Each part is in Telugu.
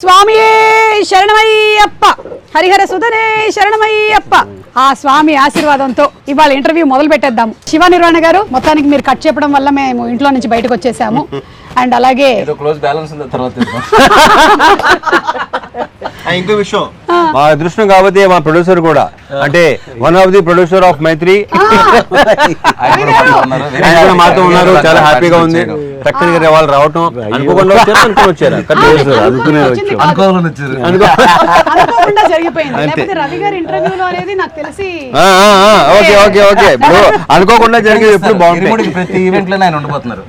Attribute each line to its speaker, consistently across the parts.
Speaker 1: స్వామియే శరణమయ్యప్ప హరిహర సుధనే శరణమయ్యప్ప. ఆ స్వామి ఆశీర్వాదంతో ఇవాళ ఇంటర్వ్యూ మొదలు పెట్టేద్దాం. శివ నిర్వాణ గారు, మొత్తానికి మీరు కట్ చెప్పడం వల్ల మేము ఇంట్లో నుంచి బయటకు వచ్చేసాము. అండ్ అలాగే
Speaker 2: ఇంకో విషయం, మా అదృష్టం కాబట్టి మా ప్రొడ్యూసర్ కూడా, అంటే one of the producer of Mythri మాతో ఉన్నారు. చాలా హ్యాపీగా ఉంది. చక్కగా వాళ్ళు రావటం అనుకోకుండా వచ్చారు. అనుకోకుండా జరిగేది ఎప్పుడు బాగుంటుంది.
Speaker 3: ప్రతి ఈవెంట్ లో ఆయన ఉండిపోతున్నారు.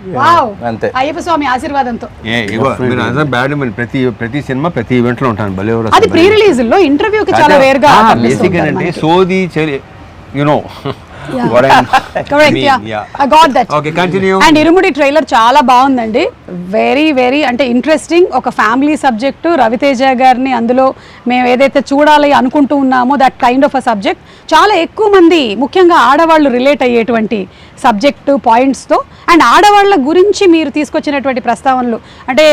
Speaker 1: అయ్యప్ప స్వామి ఆశీర్వాదంతో
Speaker 2: ప్రతి సినిమా ప్రతి ఈవెంట్ లో ఉంటాను. భలే
Speaker 1: అది ప్రీ రిలీజ్ లో ఇంటర్వ్యూ కి చాలా వేర్ గా
Speaker 2: బేసిక్ అంటే సోది you know
Speaker 1: and irumudi trailer చాలా బాగుందండి. వెరీ వెరీ అంటే ఇంట్రెస్టింగ్. ఒక ఫ్యామిలీ సబ్జెక్టు, రవితేజ గారిని అందులో మేము ఏదైతే చూడాలి అనుకుంటూ ఉన్నామో that kind of a subject చాలా ఎక్కువ మంది, ముఖ్యంగా ఆడవాళ్ళు రిలేట్ అయ్యేటువంటి సబ్జెక్టు పాయింట్స్తో అండ్ ఆడవాళ్ళ గురించి మీరు తీసుకొచ్చినటువంటి ప్రస్తావనలు, అంటే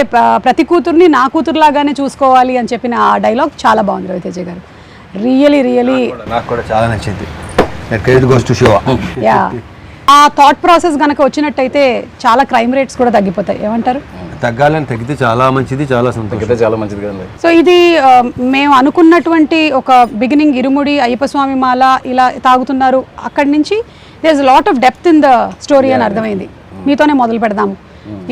Speaker 1: ప్రతి కూతుర్ని నా కూతురులాగానే చూసుకోవాలి అని చెప్పిన ఆ డైలాగ్ చాలా బాగుంది రవితేజ గారు. రియలీ రియలీ
Speaker 2: నాకు కూడా చాలా నచ్చింది.
Speaker 1: ఆ థాట్ ప్రాసెస్ గనక వచ్చినట్టయితే చాలా క్రైమ్ రేట్స్ కూడా తగ్గిపోతాయి. ఏమంటారు?
Speaker 2: తగ్గాలని తగ్గితే చాలా మంచిది, చాలా సంతోషం, చాలా మంచిది కదండి.
Speaker 1: సో ఇది మేము అనుకున్నటువంటి ఒక బిగినింగ్, ఇరుముడి అయ్యప్ప స్వామి మాల ఇలా తాగుతున్నారు, అక్కడి నుంచి there is lot of depth in the story అని అర్థమైంది. మీతోనే మొదలు పెడదాము.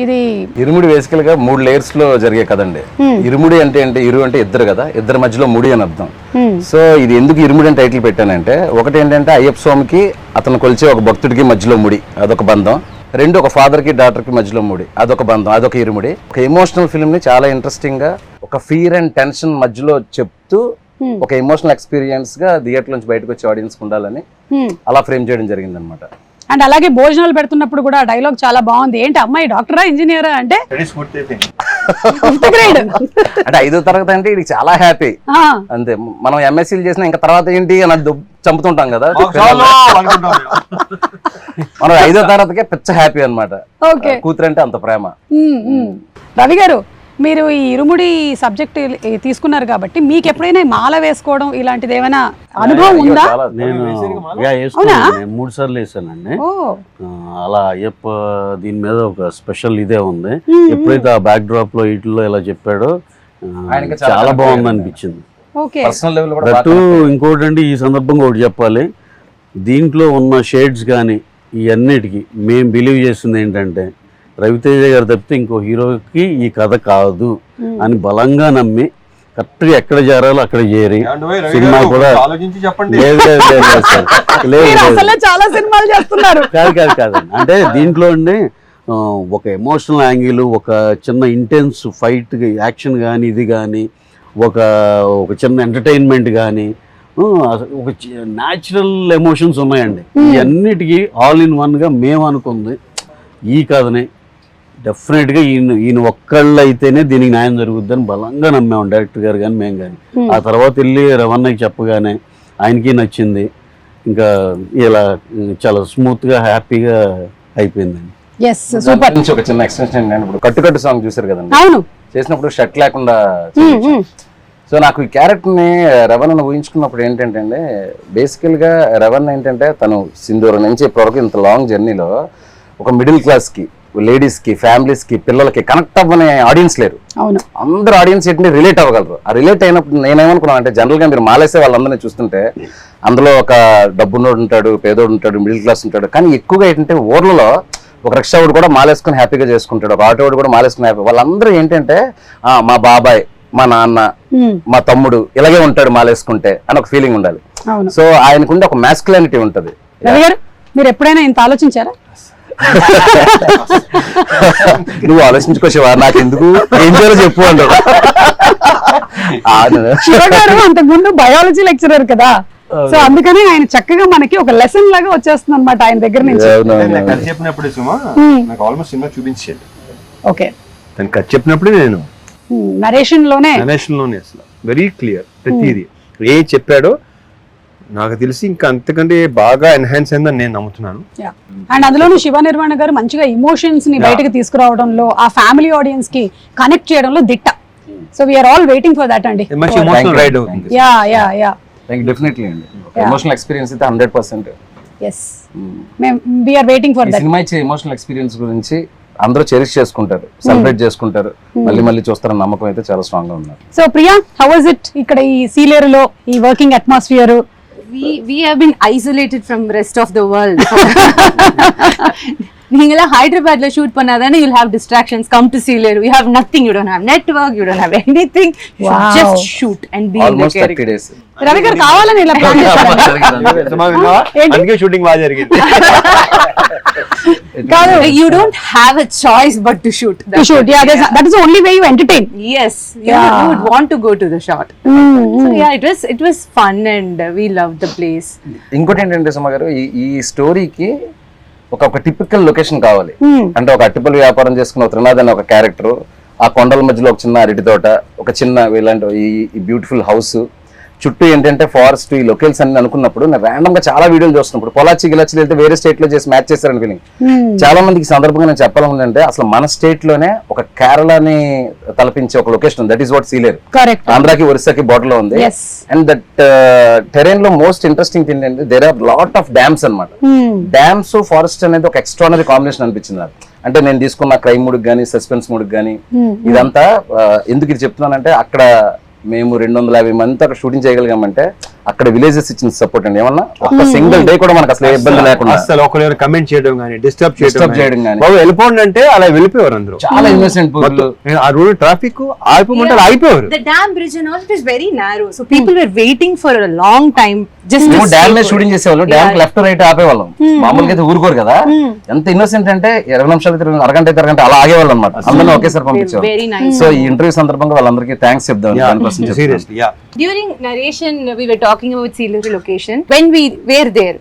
Speaker 1: ఇది
Speaker 3: ఇరుముడి బేసికల్ గా 3 layers లో జరిగే కదండి. ఇరుముడి అంటే ఇరు అంటే ఇద్దరు కదా, ఇద్దరి మధ్యలో ముడి అని అర్థం. సో ఇది ఎందుకు ఇరుముడి అని టైటిల్ పెట్టానంటే, ఒకటి ఏంటంటే అయ్యప్ప స్వామికి అతను కొలిచే ఒక భక్తుడికి మధ్యలో ముడి, అదొక బంధం. 2 ఒక ఫాదర్ కి డాటర్ కి మధ్యలో ముడి, అదొక బంధం, అదొక ఇరుముడి. ఒక ఎమోషనల్ ఫిల్మ్ ని చాలా ఇంట్రెస్టింగ్ గా ఒక ఫియర్ అండ్ టెన్షన్ మధ్యలో చెప్తూ ఒక ఎమోషనల్ ఎక్స్పీరియన్స్ గా థియేటర్ నుంచి బయటకు వచ్చే ఆడియన్స్ ఉండాలని అలా ఫ్రేమ్ చేయడం జరిగింది అనమాట.
Speaker 1: అండ్ అలాగే భోజనాలు పెడుతున్నప్పుడు కూడా డైలాగ్ చాలా బాగుంది. ఏంటి అమ్మాయి డాక్టరా ఇంజనీరా అంటే
Speaker 3: అంటే 5వ తరగతి అంటే ఇది చాలా హ్యాపీ అంతే. మనం ఎంఎస్సీలు చేసిన ఇంకా తర్వాత ఏంటి అని చంపుతుంటాం కదా, మనం 5వ తరగతికే పిచ్చ హ్యాపీ అనమాట. కూతురు అంటే అంత ప్రేమ.
Speaker 1: రవి గారు, మీరు ఈ ఇరుముడి సబ్జెక్ట్ తీసుకున్నారు కాబట్టి మీకు ఎప్పుడైనా మాల వేసుకోవడం ఇలాంటిది ఏమైనా అనుభవం ఉందా?
Speaker 4: నేను 3 సార్లు వేసానండి. అలా అయ్యప్ప దీని మీద ఒక స్పెషల్ ఇదే ఉంది. ఎప్పుడైతే ఆ బ్యాక్ డ్రాప్ లో ఇట్లో ఇలా చెప్పాడో చాలా బాగుంది అనిపించింది. ఇంకోటి అండి, ఈ సందర్భంగా ఒకటి చెప్పాలి, దీంట్లో ఉన్న షేడ్స్ కానీ ఇవన్నిటికీ మేము బిలీవ్ చేస్తుంది ఏంటంటే, రవితేజ గారు తప్పితే ఇంకో హీరోకి ఈ కథ కాదు అని బలంగా నమ్మి కరెక్ట్గా ఎక్కడ చేరాలో అక్కడ చేరి సినిమా కూడా కాదు. అంటే దీంట్లో అండి ఒక ఎమోషనల్ యాంగిల్, ఒక చిన్న ఇంటెన్స్ ఫైట్ యాక్షన్ కానీ, ఇది కానీ ఒక చిన్న ఎంటర్టైన్మెంట్ కానీ, ఒక న్యాచురల్ ఎమోషన్స్ ఉన్నాయండి. ఇవన్నిటికీ ఆల్ ఇన్ వన్గా మేము అనుకుంది ఈ కథనే డెఫినెట్గా ఈయన ఒక్కళ్ళు అయితేనే దీనికి న్యాయం జరుగుద్దని బలంగా నమ్మాము, డైరెక్టర్ గారు కానీ మేము కానీ. ఆ తర్వాత వెళ్ళి రవణకి చెప్పగానే ఆయనకి నచ్చింది. ఇంకా ఇలా చాలా స్మూత్గా హ్యాపీగా అయిపోయిందండి.
Speaker 3: ఒక చిన్న ఎక్స్టెన్షన్, ఇప్పుడు కట్టు సాంగ్ చూసారు కదండి, చేసినప్పుడు షర్ట్ లేకుండా. సో నాకు ఈ క్యారెక్టర్ని రవణ ఊహించుకున్నప్పుడు ఏంటంటే అండి, బేసికల్గా రవణ ఏంటంటే తను సింధూరం నుంచి ఇప్పటివరకు ఇంత లాంగ్ జర్నీలో ఒక మిడిల్ క్లాస్కి, లేడీస్కి, ఫ్యామిలీస్కి, పిల్లలకి కనెక్ట్ అవ్వని ఆడియన్స్ లేరు. అందరూ ఆడియన్స్ ఏంటంటే రిలేట్ అవ్వగలరు. ఆ రిలేట్ అయినప్పుడు నేనేమనుకున్నాను అంటే, జనరల్గా మీరు మాలేసే వాళ్ళందరినీ చూస్తుంటే అందులో ఒక డబ్బున్నోడు ఉంటాడు, పేదోడు ఉంటాడు, మిడిల్ క్లాస్ ఉంటాడు. కానీ ఎక్కువగా ఏంటంటే ఊర్లలో ఒక రిక్షావాడు కూడా మాలేసుకుని హ్యాపీగా చేసుకుంటాడు, ఒక ఆటోవాడు కూడా మాలేసుకుని హ్యాపీ. వాళ్ళందరూ ఏంటంటే మా బాబాయ్, మా నాన్న, మా తమ్ముడు ఇలాగే ఉంటాడు మాలేసుకుంటే అని ఒక ఫీలింగ్ ఉండాలి. సో ఆయనకుండే ఒక మ్యాస్కులానిటీ ఉంటుంది.
Speaker 1: మీరు ఎప్పుడైనా ఇంత ఆలోచించారా?
Speaker 3: నువ్వు ఆలోచించుకోవా, నాకు ఎందుకు, ఏం చేయాలో చెప్పు అంటారు.
Speaker 1: అంతకుముందు బయాలజీ లెక్చరర్ కదా, సో అందుకని ఆయన చక్కగా మనకి ఒక లెసన్ లాగా వచ్చేస్తుంది అనమాట ఆయన దగ్గర నుంచి.
Speaker 2: చెప్పినప్పుడు నాకు ఆల్మోస్ట్ సినిమా చూపించాడు.
Speaker 1: ఓకే,
Speaker 2: తను కథ చెప్పినప్పుడు నేను
Speaker 1: నరేషన్ లోనే
Speaker 2: అసలు వెరీ క్లియర్ ప్రతిదీ ఏ చెప్పాడో నాకు తెలిసి ఇంకా అంతకంటే బాగా ఎన్హాన్స్ అయిందని నేను నమ్ముతున్నాను.
Speaker 1: అండ్ అందులోనూ శివ నిర్వాణ గారు మంచిగా ఎమోషన్స్ ని బయటకు తీసుకురావడంలో, ఆ ఫ్యామిలీ ఆడియన్స్ కి కనెక్ట్ చేయడంలో దిట్ట. So we're all waiting for that అండి.
Speaker 2: మంచి ఎమోషనల్ రైడ్ అవుతుంది.
Speaker 1: యా
Speaker 3: డెఫినెట్లీ అండి, ఎమోషనల్ ఎక్స్పీరియన్స్ అయితే 100%.
Speaker 1: ఎస్, మేము వీఆర్ వెయిటింగ్ ఫర్ దట్.
Speaker 3: సినిమా ఇచ్చే ఎమోషనల్ ఎక్స్పీరియన్స్ గురించి అందరూ చెరిష్ చేసుకుంటారు, సెలబ్రేట్ చేసుకుంటారు, మళ్ళీ చూస్తారన్న నమ్మకం అయితే చాలా స్ట్రాంగ్ గా ఉన్నారు.
Speaker 1: So Priya, how was it ఇక్కడ ఈ సీలేరులో ఈ working atmosphere?
Speaker 5: We have been isolated from rest of the world. நீங்கள ஹைதராபாத்ல ஷூட் பண்ணாதானே you'll have distractions. Come to Sealeru, you have nothing, you don't have network, you don't have anything. You should just shoot and be in the
Speaker 3: almost 30
Speaker 5: character.
Speaker 3: days.
Speaker 1: Ravi గారు కావాలని ఇలా ప్లాన్ చేశారు.
Speaker 2: అందుకే షూటింగ్ బాగా జరిగింది.
Speaker 5: Like, you don't have a choice but to shoot.
Speaker 1: To shoot, yeah, that is the only way you entertain.
Speaker 5: Yes, you would want to go to the shot. So yeah, it was fun and we loved the place.
Speaker 3: ఇంకోటి ఏంటంటే సుమ గారు, ఈ స్టోరీకి ఒక టిపికల్ లొకేషన్ కావాలి. అంటే ఒక అట్టిపల్లి వ్యాపారం చేసుకున్న త్రినాథ్ అనే ఒక క్యారెక్టర్, ఆ కొండల మధ్యలో ఒక చిన్న అరటి తోట, ఒక చిన్న ఇలాంటి ఈ బ్యూటిఫుల్ హౌస్, చుట్టూ ఏంటంటే ఫారెస్ట్, ఈ లొకేల్స్ అన్ని అనుకున్నప్పుడు నేను ర్యాండమ్ గా చాలా వీడియోలు చూస్తున్నప్పుడు పొలాచి గిలాచి వెళ్తే వేరే స్టేట్ లో చేసి మ్యాచ్ చేస్తారని ఫీలింగ్. చాలా మందికి సందర్భంగా నేను చెప్పాలంటే అసలు మన స్టేట్ లోనే ఒక కేరళని తలపించే ఒక location, that is what Sileru.
Speaker 1: Correct.
Speaker 3: ఆంధ్రాకి ఒరిస్సాకి బోర్డర్ లో ఉంది. అండ్ దట్ టెరైన్ లో మోస్ట్ ఇంట్రెస్టింగ్ థింగ్ ఏంటంటే there are lot of dams అన్నమాట. డ్యామ్స్ ఫారెస్ట్ అనేది ఒక ఎక్స్ట్రానరీ కాంబినేషన్ అనిపించింది నాకు. అంటే నేను తీసుకున్న క్రైమ్ మూడ్ కానీ సస్పెన్స్ మూడ్ కానీ ఇదంతా ఎందుకు ఇది చెప్తున్నానంటే, అక్కడ మేము 250 మంది అక్కడ షూటింగ్ చేయగలిగామంటే అక్కడ విలేజెస్ ఇచ్చిన సపోర్ట్ అండి. ఏమన్నా ఒక సింగిల్ డే కూడా మనకు అసలు ఇబ్బంది లేకుండా,
Speaker 2: అసలు ఒకరు కమెంట్ చేయడం కానీ డిస్టర్బ్
Speaker 3: చేయడం కానీ,
Speaker 2: బాబు వెళ్ళిపోండి అంటే అలా వెళ్ళిపోయారు అందరూ.
Speaker 3: చాలా ఇన్నోసెంట్ పీపుల్.
Speaker 2: ఆ రోడ్ ట్రాఫిక్ ఆగిపోమంటే ఆగిపోయారు.
Speaker 5: The dam bridge and all, it is very narrow, so people were waiting for a long time just to
Speaker 3: dam మీద షూటింగ్ చేసేవాళ్ళు, డ్యామ్ లెఫ్ట్ రైట్ ఆపేవాళ్ళం. మామూలుగా అయితే ఊరుకోరు కదా. ఎంత ఇన్నోసెంట్ అంటే 20 నిమిషాలు అరగంట అయితే అరగంట అలా ఆగేవాళ్ళు అనమాట. అందరినీ ఒకేసారి పంపించేవాళ్ళు.
Speaker 5: very nice.
Speaker 3: సో ఈ ఇంటర్వ్యూ సందర్భంగా వాళ్ళందరికీ థ్యాంక్స్ చెప్దాం.
Speaker 2: Seriously yeah.
Speaker 5: During narration, we were talking about Sealeru location. When we were there,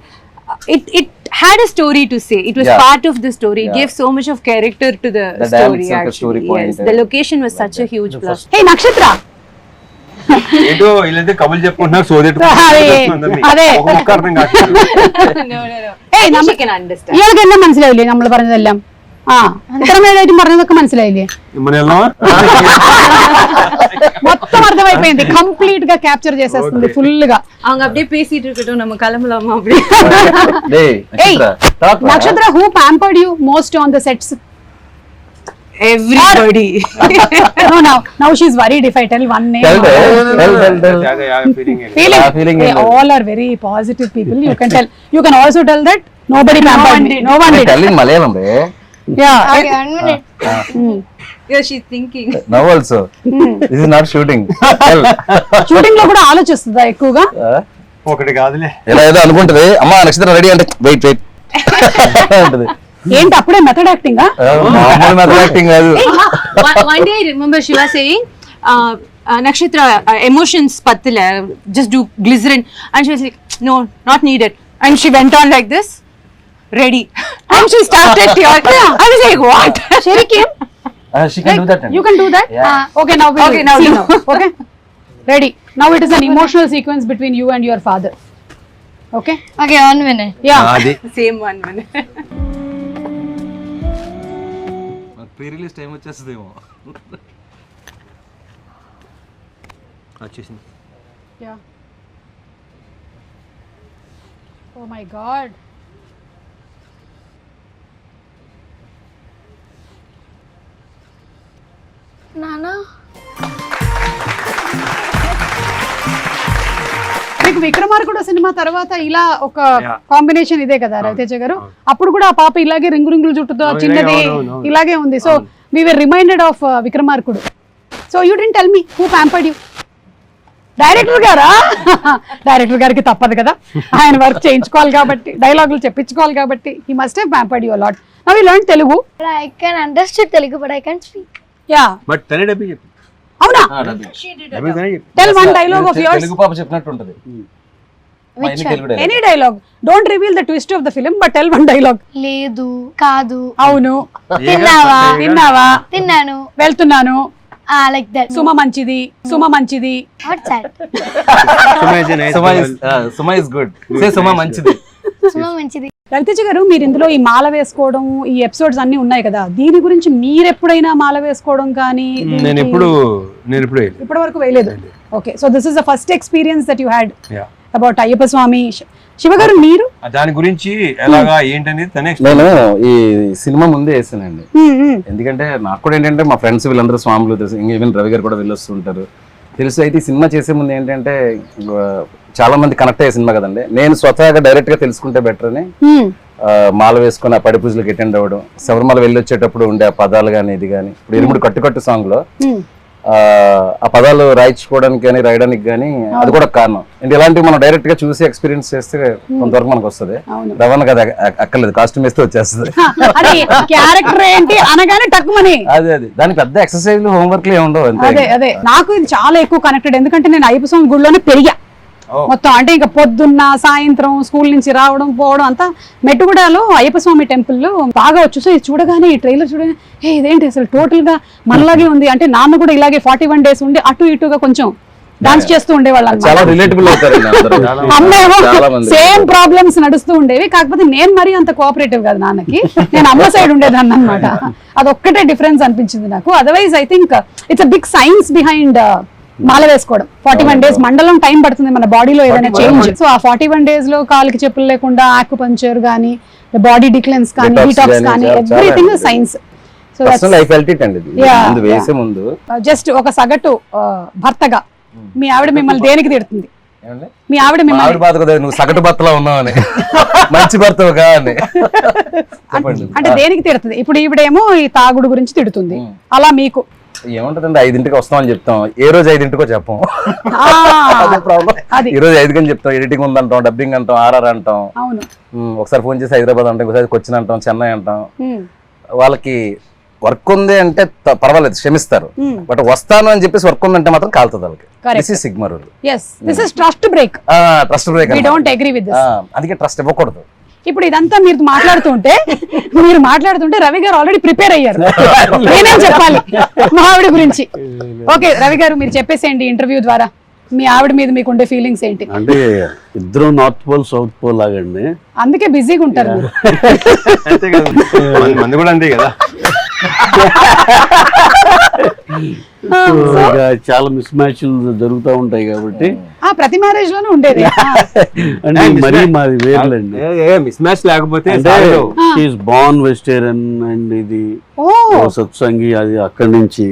Speaker 5: it had a story to say. It was part of the story. It gave so much of character to the story. Actually, yes, the location was such a huge plus.
Speaker 1: హే నక్షత్ర,
Speaker 2: ఏదో వీళ్ళైతే కబులు చెప్పుకుంటున్నారు, సోదెట్టు
Speaker 1: അതെ.
Speaker 2: అర్థం కాదు.
Speaker 5: No.
Speaker 1: ഏയ്
Speaker 5: She can understand.
Speaker 1: ഇയാൾക്ക് എല്ലാം മനസ്സിലായില്ലേ നമ്മൾ പറഞ്ഞതെല്ലാം? ആ, ഇത്രമേലായിട്ടും പറഞ്ഞതൊക്കെ മനസ്സിലായില്ലേ? మొత్తం అర్థమైపోయింది, కంప్లీట్ గా క్యాప్చర్ చేసేస్తుంది ఫుల్ గా.
Speaker 5: அவங்க அப்படியே பேசிட்டு இருக்கட்டும், நம்ம கிளம்பலாமா அப்படி?
Speaker 1: Hey, Nakshatra, who pampered you most on the sets?
Speaker 5: Everybody.
Speaker 1: Now she's worried if I tell one name. Feeling. They all are very positive people. You can tell. You can also tell that nobody pampered me. No one did.
Speaker 3: Tell in Malayalam, re.
Speaker 1: Yeah.
Speaker 6: Okay, 1 minute.
Speaker 5: Yeah, she's thinking.
Speaker 3: Now also. This is not shooting.
Speaker 1: Shooting లో కూడా ఆలోచిస్తుందా ఎక్కువగా?
Speaker 2: ఒకటి కాదులే,
Speaker 3: ఇలా ఏదో అనుకుంటది, అమ్మా నక్షత్రం రెడీ అంటే వెయిట్ అంటది.
Speaker 1: ఏంటి అప్పుడే మెథడ్ యాక్టింగ్?
Speaker 3: మామూలు మెథడ్ యాక్టింగ్ కాదు.
Speaker 5: One day I remember she was saying, Nakshatra, emotions pattila, just do glycerin, and she was like, no, not needed, and she went on like this, ready, and she started tearing. I was like, what?
Speaker 1: Sherikim,
Speaker 3: She can do that.
Speaker 1: you can do that?
Speaker 3: Yeah.
Speaker 1: Okay, now
Speaker 5: Okay, now
Speaker 1: see
Speaker 5: do.
Speaker 1: now. Okay, ready. Now it is an emotional sequence between you and your father. Okay?
Speaker 6: Okay, 1 minute.
Speaker 1: Yeah.
Speaker 2: అది
Speaker 5: Same one minute.
Speaker 3: Pre release time వచ్చేస్తుందేమో.
Speaker 2: వచ్చేసింది.
Speaker 1: Yeah. Oh my God.
Speaker 6: Nana?
Speaker 1: మీకు విక్రమార్కుడు సినిమా తర్వాత ఇలా ఒక
Speaker 2: Yeah.
Speaker 1: కాంబినేషన్ ఇదే కదా రవితేజ గారు? అప్పుడు కూడా ఆ పాప ఇలాగే రింగుల జుట్టుతో చిన్నది
Speaker 2: అవును.
Speaker 1: ఇలాగే ఉంది. So we were reminded of Vikramarkudu. So you didn't tell me who pampered you? Director గారా? డైరెక్టర్ గారికి తప్పదు కదా, ఆయన వర్క్ చేయించుకోవాలి కాబట్టి, డైలాగులు చెప్పించుకోవాలి కాబట్టి. He must have pampered you lot. Now you learn Telugu.
Speaker 6: But I can understand Telugu, but I can't speak.
Speaker 1: Yeah,
Speaker 2: but తనే డబ్బి చెప్పి
Speaker 1: అవునా?
Speaker 2: డబ్బి తనే చెప్పి
Speaker 1: tell one dialogue of yours.
Speaker 3: Telugu పాప చెప్పినట్టు ఉంటది.
Speaker 1: Any dialogue. Don't reveal the twist of the film, but tell one dialogue.
Speaker 6: లేదు, కాదు,
Speaker 1: అవును,
Speaker 6: తిన్నావా,
Speaker 1: తిన్నావా,
Speaker 6: తిన్నాను,
Speaker 1: వెళ్తున్నాను,
Speaker 6: like that.
Speaker 1: సుమ మంచిది, సుమ మంచిది.
Speaker 6: What's that?
Speaker 2: Suma is a nice girl.
Speaker 3: Suma is good. Say Suma మంచిది.
Speaker 6: సుమ మంచిది.
Speaker 1: రవితేజ గారు, మీరు ఇందులో ఈ మాల వేసుకోవడం, ఈ ఎపిసోడ్స్ అన్ని ఉన్నాయి కదా, దీని గురించి మీరు ఎప్పుడైనా మాల వేసుకోవడం కానీ?
Speaker 2: నేను ఎప్పుడు
Speaker 1: ఇప్పటి వరకు వేయలేదు. Okay, so this is the first experience that you had about Ayyappa Swamy. Shiva garu, మీరు
Speaker 2: దాని గురించి ఎలాగా ఏంటనేది తనే
Speaker 3: నేను ఈ సినిమా ముందే వేసానండి. ఎందుకంటే నాకు కూడా ఏంటంటే మా ఫ్రెండ్స్ వీళ్ళందరూ స్వాములు తెలుసు, ఈవెన్ రవి గారు కూడా వెళ్ళొస్తుంటారు తెలుసు. అయితే ఈ సినిమా చేసే ముందు ఏంటంటే చాలా మంది కనెక్ట్ అయ్యే సినిమా కదండి, నేను స్వతహాగా డైరెక్ట్ గా తెలుసుకుంటే బెటర్ అని మాల వేసుకుని ఆ పడి పూజలకు అటెండ్ అవ్వడం, శబరిమల వెళ్ళి వచ్చేటప్పుడు ఉండే ఆ పదాలు కానీ ఇది కానీ, ఇప్పుడు ఇరుముడు కట్టు సాంగ్ లో ఆ పదాలు రాయించుకోవడానికి కానీ రాయడానికి కానీ అది కూడా కారణం. అంటే ఇలాంటివి మనం డైరెక్ట్ గా చూసి ఎక్స్పీరియన్స్ చేస్తే కొంతవరకు మనకు వస్తుంది. రవాణా కదా అక్కర్లేదు, కాస్ట్యూమ్ వేస్తే వచ్చేస్తుంది. అదే దానికి పెద్ద ఎక్సర్సైజ్ హోంవర్క్ లే ఉండవు.
Speaker 1: అదే నాకు ఇది చాలా ఎక్కువ కనెక్టెడ్, ఎందుకంటే నేను అయ్యప్ప స్వామి గుడిలోనే పెరిగా మొత్తం. అంటే ఇంకా పొద్దున్న సాయంత్రం స్కూల్ నుంచి రావడం పోవడం అంతా మెట్టుగూడలో అయ్యప్ప స్వామి టెంపుల్ బాగా వచ్చు. సో ఇది చూడగానే, ఈ ట్రైలర్ చూడగానే, ఇదేంటి అసలు టోటల్ గా మనలాగే ఉంది. అంటే నాన్న కూడా ఇలాగే 41 days ఉండి అటు ఇటుగా కొంచెం డాన్స్ చేస్తూ ఉండేవాళ్ళు అన్నమాట. సేమ్ ప్రాబ్లమ్స్ నడుస్తూ ఉండేవి, కాకపోతే నేను మరీ అంత కోఆపరేటివ్ కాదు నాన్నకి, నేను అమ్మ సైడ్ ఉండేదాన్ని అనమాట. అదొక్కటే డిఫరెన్స్ అనిపించింది నాకు. Otherwise I think it's a big science behind మాల వేసుకోవడం. 41 days మండలం టైం పడుతుంది మన బాడీలో ఏదైనా చేంజ్. సో ఆ 41 days లో కాలికి చెప్పులు లేకుండా ఆక్యుపంక్చర్ కానీ, బాడీ డిక్లెన్స్ కానీ, డీటాక్స్ కానీ, ఎవ్రీథింగ్ సైన్స్. జస్ట్ ఒక సగటు భర్తగా మీ ఆవిడ మిమ్మల్ని దేనికి తిడుతుంది? మీ ఆవిడ మిమ్మల్ని
Speaker 3: నువ్వు సగటు భర్తలో ఉన్నావని, మంచి భర్తగా
Speaker 1: అంటే దేనికి తిడుతుంది? ఇప్పుడు ఈవిడేమో ఈ తాగుడు గురించి తిడుతుంది, అలా మీకు
Speaker 3: ఏముంటదండి? 5ంటికి వస్తామని చెప్తాం, ఏ రోజు 5ంటికో చెప్పం. ఈ రోజు 5 గంటలు చెప్తాం, ఎడిటింగ్ ఉందంటాం, డబ్బింగ్ అంటాం, ఆర్ఆర్ అంటాం, ఒకసారి ఫోన్ చేసి హైదరాబాద్ అంటాం, ఒకసారి కొచ్చిన్ అంటాం, చెన్నై అంటాం. వాళ్ళకి వర్క్ ఉంది అంటే పర్వాలేదు, క్షమిస్తారు. బట్ వస్తాను అని చెప్పేసి వర్క్ ఉందంటే మాత్రం కాలుతుంది వాళ్ళకి. Sigma rule.
Speaker 1: Trust break.
Speaker 3: Trust break. అందుకే ట్రస్ట్ ఇవ్వకూడదు.
Speaker 1: ఇప్పుడు ఇదంతా మీరు మాట్లాడుతుంటే రవి గారు ఆల్రెడీ ప్రిపేర్ అయ్యారు, నేనేం చెప్పాలి మా ఆవిడ గురించి. ఓకే రవి గారు, మీరు చెప్పేసేయండి ఇంటర్వ్యూ ద్వారా మీ ఆవిడ మీద మీకు ఉండే ఫీలింగ్స్ ఏంటి?
Speaker 4: అంటే ఇద్దరు నార్త్ పోల్ సౌత్ పోల్ లాగండి,
Speaker 1: అందుకే బిజీగా ఉంటారు.
Speaker 2: మంది కూడా అంతే కదా.
Speaker 4: చాలా మిస్ మ్యాచ్లు జరుగుతూ ఉంటాయి కాబట్టి
Speaker 1: ప్రతి మ్యారేజ్ లోనే ఉండేది.
Speaker 4: అంటే మరీ మాది వేర్లండి,
Speaker 2: మిస్ మ్యాచ్ లేకపోతే.
Speaker 4: బార్న్ వెజిటేరియన్ అండ్ ఇది సత్సంగి, అది అక్కడి నుంచి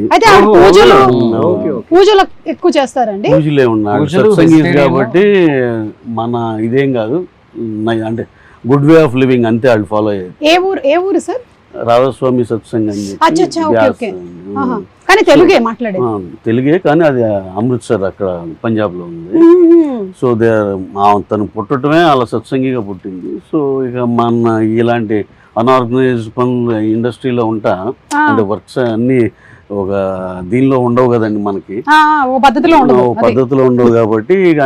Speaker 1: పూజలు ఎక్కువ చేస్తారండి.
Speaker 4: పూజలే ఉన్నాడు సత్సంగి కాబట్టి మన ఇదేం కాదు, అంటే గుడ్ వే ఆఫ్ లివింగ్ అంతే వాళ్ళు ఫాలో అయ్యేది.
Speaker 1: ఏ ఊరు సార్?
Speaker 4: రాధాస్వామి సత్సంగ్
Speaker 1: అని తెలుగే మాట్లాడేది.
Speaker 4: తెలుగే కానీ అది అమృత్సర్ అక్కడ పంజాబ్ లో ఉంది. సో తను పుట్టడమే అలా సత్సంగిగా పుట్టింది. సో ఇక మన ఇలాంటి అన్ఆర్గనైజ్డ్ పనులు ఇండస్ట్రీలో ఉంటా, అంటే వర్క్స్ అన్ని ఒక దీనిలో ఉండవు కదండి మనకి, పద్ధతిలో ఉండవు కాబట్టి ఇక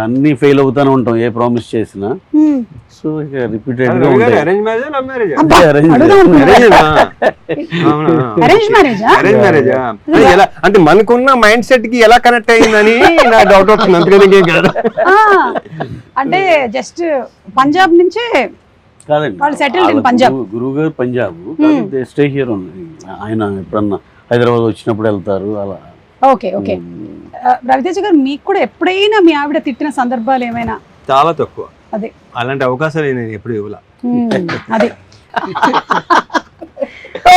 Speaker 4: అన్ని ఫెయిల్ అవుతానే ఉంటాం ఏ ప్రామిస్ చేసినా. సో ఇక రిపీటెడ్ గా ఉంటాయి.
Speaker 2: అంటే మనకున్న మైండ్ సెట్ కి ఎలా కనెక్ట్ అయ్యిందని నా డౌట్ వస్తుంది. అందుకని కాదు,
Speaker 1: అంటే జస్ట్ పంజాబ్ నుంచే
Speaker 4: కాదండి, గురువు గారు పంజాబ్, స్టే హియర్ ఉంది. ఆయన ఎప్పుడన్నా హైదరాబాద్ వచ్చినప్పుడు వెళ్తారు అలా.
Speaker 1: Okay okay. రవితేజ గారు, మీకు కూడా ఎప్పుడైనా మీ ఆవిడ తిట్టిన సందర్భాలు ఏమైనా?
Speaker 2: చాలా తక్కువ.
Speaker 1: అదే
Speaker 2: అలాంటి అవకాశాలు నేను ఎప్పుడు ఇవ్వలా.
Speaker 1: అది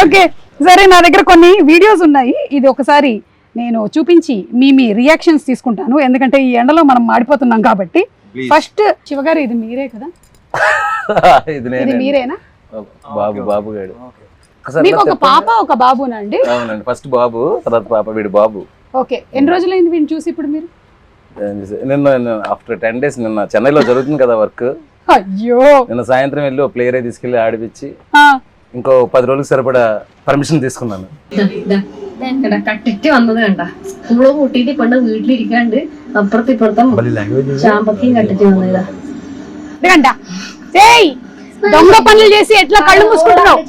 Speaker 1: ఓకే సరే, నా దగ్గర కొన్ని వీడియోస్ ఉన్నాయి, ఇది ఒకసారి నేను చూపించి మీ రియాక్షన్స్ తీసుకుంటాను, ఎందుకంటే ఈ ఎండలో మనం మాడిపోతున్నాం కాబట్టి. ఫస్ట్ శివగారు, ఇది మీరే కదా? ఇది మీరేనా?
Speaker 3: బాబు గారు.
Speaker 1: మీకు ఒక పాప ఒక బాబునండి?
Speaker 3: అవునండి, ఫస్ట్ బాబు, తర్వాత పాప, వీడు బాబు.
Speaker 1: ఓకే, ఎన్ని రోజులైంది వీడిని చూసి ఇప్పుడు మీరు?
Speaker 3: నిన్న ఆఫ్టర్ 10 days, నిన్న చెన్నైలో జరుగుతుంది కదా వర్క్.
Speaker 1: అయ్యో, నిన్న
Speaker 3: సాయంత్రం వెళ్ళి ఒక ప్లేయర్ తీసుకెళ్లి ఆడిపించి ఇంకో 10 రోజులకు സരിപട പെർമിഷൻ తీసుకున్నాను.
Speaker 7: കട്ടിട്ട് വന്നത് കണ്ട നമ്മള് കൂട്ടിട്ട് പണ്ട് വീട്ടിലിരിക്കാണ്ട് അപ്പുറത്ത് ഇപ്പുറത്തും ചാമ്പക്കയും കട്ടിട്ട് വന്നതാ.
Speaker 1: దొంగ పనులు చేసి ఎట్లా కళ్ళు మూసుకుంటున్నావు?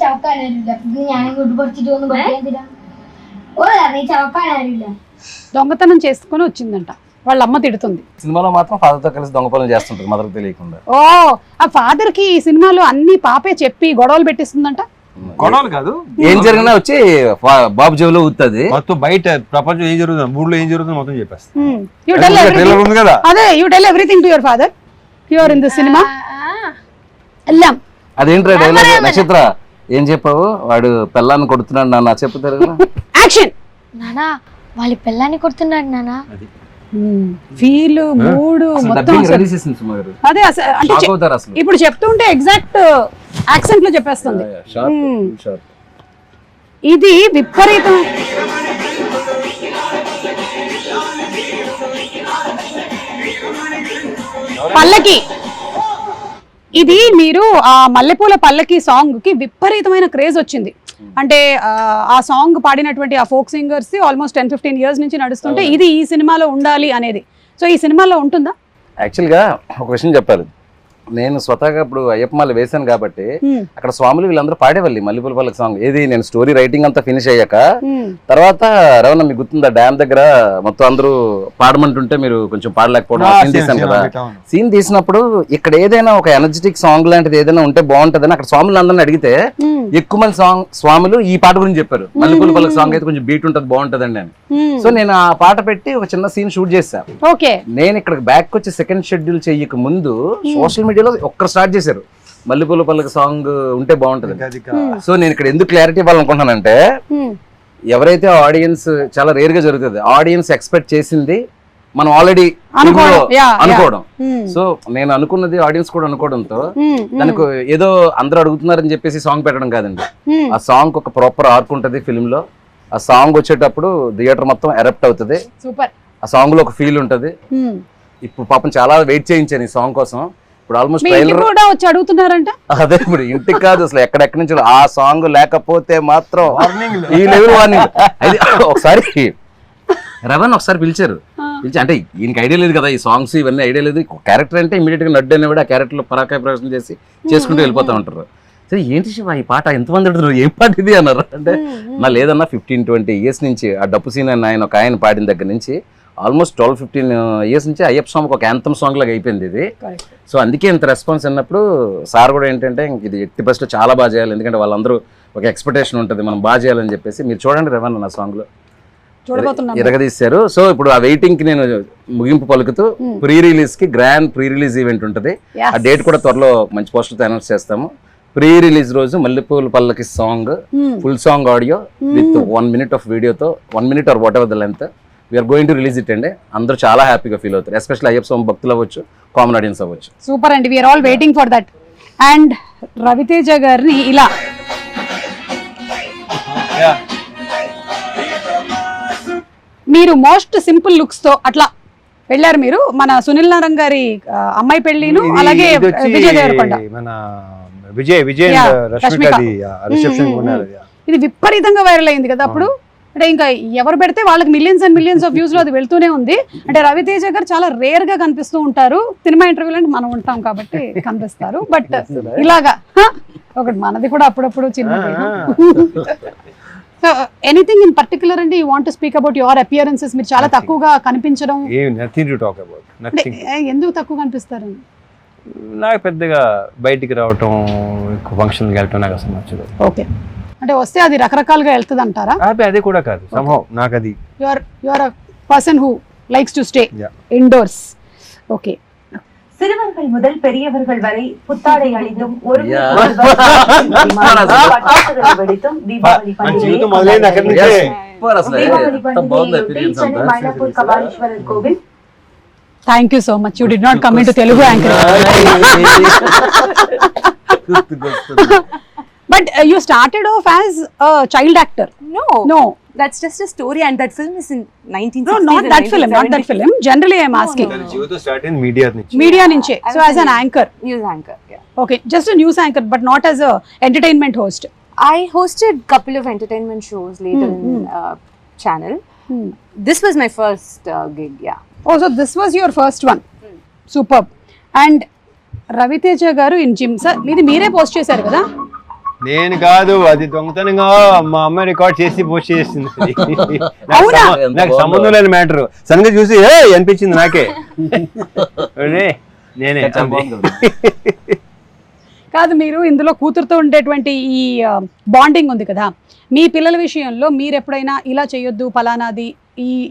Speaker 1: దొంగతనం చేసుకుని వచ్చిందంట. వాళ్ళ అమ్మ తిడుతుంది.
Speaker 3: సినిమాలో మాత్రం ఫాదర్ తో కలిసి దొంగ పనులు చేస్తుంటారు మదర్ తెలియకుండా.
Speaker 1: ఓ ఆ ఫాదర్ కి ఈ సినిమాలో అన్ని పాపే చెప్పి గొడవలు పెట్టిస్తుందంట.
Speaker 2: గొడవలు కాదు,
Speaker 3: ఏం జరిగినా వచ్చి బాబు చెవిలో ఊతుంది.
Speaker 2: మొత్తం బయట ప్రపంచం ఏం జరుగుతుంది, ఊళ్ళో ఏం జరుగుతుంది మొత్తం చెప్పేస్తా.
Speaker 1: యు టెల్
Speaker 2: ట్రైలర్ ఉంది కదా,
Speaker 1: అదే you tell everything to your father here in the cinema. ఎల్లాం
Speaker 3: అదేంట్రా డైలాగ్ నక్షత్ర ఏం చెప్పావు? వాడు పెళ్ళాన్ని కొడుతున్నాడు నాన్న చెప్తారు కదా.
Speaker 1: యాక్షన్.
Speaker 6: నానా వాళ్ళ పిల్లాన్ని కొడుతున్నాడు నానా.
Speaker 1: ఫీల్ మూడ్ మొత్తం అదే అంటే
Speaker 3: అసలు
Speaker 1: ఇప్పుడు చెప్తుంటే ఎగ్జాక్ట్ యాక్సెంట్ లో చెప్పేస్తుంది. ఇది విపరీతం. పల్లకి ఇది మీరు ఆ మల్లెపూల పల్లకి సాంగ్ కి విపరీతమైన క్రేజ్ వచ్చింది. అంటే ఆ సాంగ్ పాడినటువంటి ఆ ఫోక్ సింగర్స్ ఆల్మోస్ట్ 10-15 ఇయర్స్ నుంచి నడుస్తుంటే ఇది ఈ సినిమాలో ఉండాలి అనేది. సో ఈ సినిమాలో ఉంటుందా?
Speaker 3: యాక్చువల్గా ఒక విషయం చెప్పాలి, నేను స్వతహాగా ఇప్పుడు అయ్యప్పమాల వేశాను కాబట్టి అక్కడ స్వాములు వీళ్ళందరూ పాడేవాళ్ళు మల్లెపూల పల్లకి సాంగ్. ఏది నేను స్టోరీ రైటింగ్ అంతా ఫినిష్ అయ్యాక తర్వాత రవణ మీకు గుర్తుందా డ్యామ్ దగ్గర మొత్తం అందరూ పాడమంటుంటే మీరు కొంచెం పాడలేకపోవడం సీన్ తీసాను కదా. సీన్ తీసినప్పుడు ఇక్కడ ఏదైనా ఒక ఎనర్జెటిక్ సాంగ్ లాంటిది ఏదైనా ఉంటే బాగుంటదని అక్కడ స్వాములు అందరిని అడిగితే ఎక్కువ మంది స్వాములు ఈ పాట గురించి చెప్పారు. మల్లెపూల పల్లకి సాంగ్ అయితే కొంచెం బీట్ ఉంటది బాగుంటదండి అని. సో నేను ఆ పాట పెట్టి ఒక చిన్న సీన్ షూట్ చేశాను. నేను ఇక్కడ బ్యాక్ వచ్చి సెకండ్ షెడ్యూల్ చెయ్యక ముందు సోషల్ మీడియాలో ఒక్కరు స్టార్ట్ చేశారు మల్లెపూల పల్లకి సాంగ్ ఉంటే బాగుంటది. సో నేను ఇక్కడ ఎందుకు క్లారిటీ ఇవ్వాలనుకుంటున్నానంటే ఎవరైతే ఆడియన్స్ చాలా రేర్ గా జరుగుతుంది, ఆడియన్స్ ఎక్స్పెక్ట్ చేసింది మనం ఆల్రెడీ అనుకోవడం. సో నేను అనుకున్నది ఆడియన్స్ కూడా అనుకోవడంతో దానికి ఏదో అందరూ అడుగుతున్నారని చెప్పేసి సాంగ్ పెట్టడం కాదండి. ఆ సాంగ్ ఒక ప్రాపర్ ఆర్క్ ఉంటది ఫిల్మ్ లో. ఆ సాంగ్ వచ్చేటప్పుడు థియేటర్ మొత్తం ఎరప్ట్ అవుతుంది. ఆ సాంగ్ లో ఒక ఫీల్ ఉంటది. ఇప్పుడు పాపం చాలా వెయిట్ చేయించాను ఈ సాంగ్ కోసం. ఇప్పుడు ఆల్మోస్ట్ ట్రైలర్
Speaker 1: వచ్చి అడుగుతున్నారంట.
Speaker 3: అదే ఇప్పుడు ఇంటికి కాదు అసలు ఎక్కడెక్కడి నుంచి ఆ సాంగ్ లేకపోతే మాత్రం ఈ లెవెల్ వార్నింగ్. అయితే ఒకసారి రవణ్ ఒకసారి పిలిచారు, పిలిచి అంటే ఈయనకి ఐడియా లేదు కదా ఈ సాంగ్స్ ఇవన్నీ ఐడియా లేదు. క్యారెక్టర్ అంటే ఇమీడియట్ గా నడ్డు అనేవాడు ఆ క్యారెక్టర్ లో పరాకాయ ప్రవేశం చేసి చేసుకుంటూ వెళ్ళిపోతా ఉంటారు. సరే ఏంటి శివ ఈ పాట ఎంతమంది అడుగుతున్నారు, ఏం పాట ఇది అన్నారు. అంటే నా లేదన్నా 15-20 ఇయర్స్ నుంచి ఆ డప్పు సీన్ అని ఆయన ఒక ఆయన పాడిన దగ్గర నుంచి ఆల్మోస్ట్ 12-15 ఇయర్స్ నుంచి అయ్యప్ప స్వామికి ఒక యాంథమ్ సాంగ్ లాగా అయిపోయింది ఇది. సో అందుకే ఇంత రెస్పాన్స్ అన్నప్పుడు సార్ కూడా ఏంటంటే ఇది ఎట్టి బస్లో చాలా బాగా చేయాలి, ఎందుకంటే వాళ్ళందరూ ఒక ఎక్స్పెక్టేషన్ ఉంటుంది మనం బాగా చేయాలని చెప్పేసి. మీరు చూడండి రేవన్ నా సాంగ్ లో ఇరగదీశారు. సో ఇప్పుడు ఆ వెయిటింగ్ కి నేను ముగింపు పలుకుతూ ప్రీ రిలీజ్ కి గ్రాండ్ ప్రీ రిలీజ్ ఈవెంట్ ఉంటుంది. ఆ డేట్ కూడా త్వరలో మంచి పోస్టర్తో అనౌన్స్ చేస్తాము. ప్రీ రిలీజ్ రోజు Mallepula Pallaki song full song audio with 1 minute of వీడియోతో 1 minute or whatever the length we're going to release it అండి. అందరూ చాలా హ్యాపీగా ఫీల్ అవుతారు, ఎస్పెషల్లీ అయ్యప్ప స్వామి భక్తులు అవ్వచ్చు, కామన్ ఆడియన్స్ అవ్వచ్చు.
Speaker 1: సూపర్ అండి, we are all waiting for that. And Raviteja గారిని ఇలా మీరు మోస్ట్ సింపుల్ లుక్స్ తో అట్లా వెళ్ళారు మీరు. మన సునీల్ నారాయణ గారి అమ్మాయి పెళ్లిను అలాగే విజయ్ దేవరకొండ ఇది విపరీతంగా వైరల్ అయింది కదా అప్పుడు. అంటే ఇంకా ఎవరు పెడితే వాళ్ళకి millions and millions of views లో అది వెళ్తూనే ఉంది. అంటే రవితేజ గారు చాలా రేర్ గా కనిపిస్తూ ఉంటారు సినిమా ఇంటర్వ్యూలో, అంటే మనం ఉంటాం కాబట్టి కనిపిస్తారు. బట్ ఇలాగా ఒకటి మనది కూడా అప్పుడప్పుడు చిన్న. సో ఎనీథింగ్ ఇన్ పర్టికులర్ అండి you want to speak about your appearances? మీరు చాలా తక్కువగా కనిపించడం. ఎందుకు తక్కువ కనిపిస్తారు?
Speaker 2: నాకు పెద్దగా బయటికి రావటం, ఫంక్షన్కి వెళ్ళటం నాకు అసలు నచ్చదు.
Speaker 1: ఓకే, అంటే వస్తే అది రకరకాలుగా వెళ్తుంది అంటారా?
Speaker 2: అదే కూడా కాదు, నాకు అది
Speaker 1: your person who likes to stay indoors. Okay,
Speaker 8: சிறுவர்கள் முதல் பெரியவர்கள் வரை புத்தாடை அணிந்தும் ஒரு வெடித்தும் தீபாவளி பண்டிகை மயிலாப்பூர் கபாலீஸ்வரர் கோவில்.
Speaker 1: Thank you so much. You did not come into Telugu anchor. But you started off as a child actor. No.
Speaker 5: That's just a story, and that film is in 1960s.
Speaker 1: No, not that film. Generally, I am asking.
Speaker 2: జీవితం స్టార్ట్ అయింది
Speaker 1: మీడియా నుంచే. So as an anchor.
Speaker 5: News anchor, yeah.
Speaker 1: Okay, just a news anchor, but not as a entertainment host.
Speaker 5: I hosted couple of entertainment shows later in channel. This was my first gig, yeah.
Speaker 1: Oh, so this was your first one. Superb. And Ravi Teja garu in gym sir మీది మీరే పోస్ట్ చేశారు కదా
Speaker 2: నేను కాదు, అది దొంగతనంగా మా అమ్మాయి రికార్డ్ చేసి పోస్ట్ చేసింది.
Speaker 1: అవునా?
Speaker 2: నాకు సంబంధం లేని మ్యాటర్. సడన్గా చూసి అనిపించింది నాకే. నేనే
Speaker 1: కాదు, మీరు ఇందులో కూతురుతో ఉండేటువంటి ఈ బాండింగ్ ఉంది కదా, మీ పిల్లల విషయంలో మీరు ఎప్పుడైనా ఇలా చేయొద్దు ఫలానాది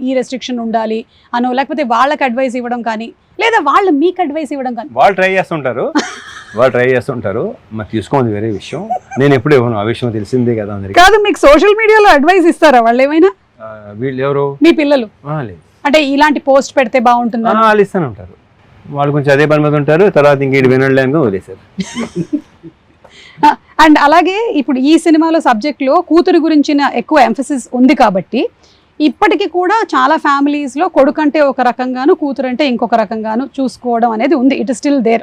Speaker 1: ఈ రెస్ట్రిక్షన్ ఉండాలి అనో, లేకపోతే వాళ్ళకి అడ్వైస్ ఇవ్వడం కానీ, లేదా వాళ్ళు మీకు అడ్వైస్ ఇవ్వడం కానీ?
Speaker 2: వాళ్ళు ట్రై చేస్తుంటారు, మరి తీసుకోండి వేరే విషయం. నేను ఎప్పుడు ఇవ్వను, ఆ విషయం తెలిసిందే కదా అందరికి.
Speaker 1: కాదు, మీకు సోషల్ మీడియాలో అడ్వైస్ ఇస్తారా వాళ్ళు ఏమైనా?
Speaker 2: వీళ్ళు ఎవరు?
Speaker 1: మీ పిల్లలు.
Speaker 2: లేదు,
Speaker 1: అంటే ఇలాంటి పోస్ట్ పెడితే బాగుంటుందా?
Speaker 2: వాళ్ళు ఇస్తానే ఉంటారు. వాళ్ళు కొంచెం అదే పని మీద ఉంటారు, తర్వాత ఇంకేటి వినలేక వదిలేశారు.
Speaker 1: అండ్ అలాగే ఇప్పుడు ఈ సినిమాలో సబ్జెక్ట్లో కూతురు గురించిన ఎక్కువ ఎంఫసిస్ ఉంది కాబట్టి ఇప్పటికీ కూడా చాలా ఫ్యామిలీస్ లో కొడుకు అంటే ఒక రకంగాను, కూతురు అంటే ఇంకొక రకంగాను చూసుకోవడం అనేది ఉంది. It is still there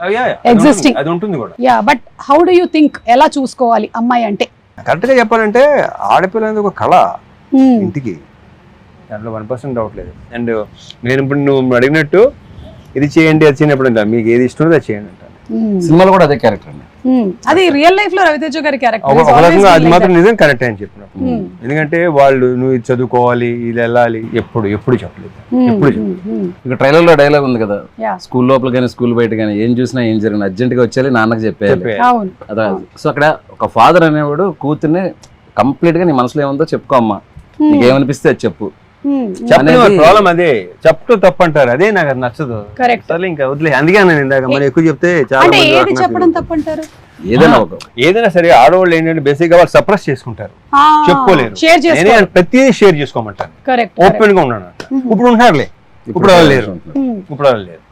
Speaker 1: existing.
Speaker 2: అది ఉంటుంది కూడా.
Speaker 1: Yeah, but how do you think ఎలా చూసుకోవాలి అమ్మాయి అంటే?
Speaker 2: కరెక్ట్ గా చెప్పాలంటే ఆడపిల్ల అనేది ఒక కళ ఇంటికి, దాంట్లో 1% డౌట్ లేదు. అండ్ నేను ఇప్పుడు నువ్వు అడిగినట్టు ఇది చేయండి అది చేయనప్పుడు అంట, మీకు ఏది ఇష్టం అది చేయండి అంట.
Speaker 3: సినిమాలో కూడా అదే క్యారెక్టర్ అండి.
Speaker 1: అది రియల్ లైఫ్ లో రవితేజ గారి క్యారెక్టర్.
Speaker 2: ఒక రకంగా అది మాత్రం నిజం కరెక్ట్ అని చెప్పినప్పుడు. ఎందుకంటే వాళ్ళు నువ్వు ఇది చదువుకోవాలి, ఇది వెళ్ళాలి, ఎప్పుడు చెప్పలేదు.
Speaker 3: ఇక ట్రైలర్ లో డైలాగ్ ఉంది కదా, స్కూల్ లోపల కానీ స్కూల్ బయట కానీ ఏం చూసినా ఏం జరిగిన అర్జెంట్ గా వచ్చేయాలి, నాన్నకి చెప్పేయాలి. అదే. సో అక్కడ ఒక ఫాదర్ అనేవాడు కూతుర్ని కంప్లీట్ గా నీ మనసులో ఏముందో చెప్పుకో అమ్మా, నీకేమనిపిస్తే అది చెప్పు.
Speaker 2: ప్రాబ్లం అదే, చెప్తూ తప్పు అంటారు, అదే నాకు అది నచ్చదు. ఇంకా వదిలే, అందుకే నేను ఇందాక మరి ఎక్కువ చెప్తే చాలా
Speaker 1: చెప్పడం తప్పు అంటారు.
Speaker 2: ఏదైనా సరే ఆడవాళ్ళు ఏంటంటే బేసిక్ గా వాళ్ళు సప్రెస్ చేసుకుంటారు, చెప్పుకోలేరు. ప్రతిదీ షేర్ చేసుకోమంటారు, ఓపెన్ గా ఉన్నాను. ఇప్పుడు ఉన్నారులే, ఇప్పుడు లేరు.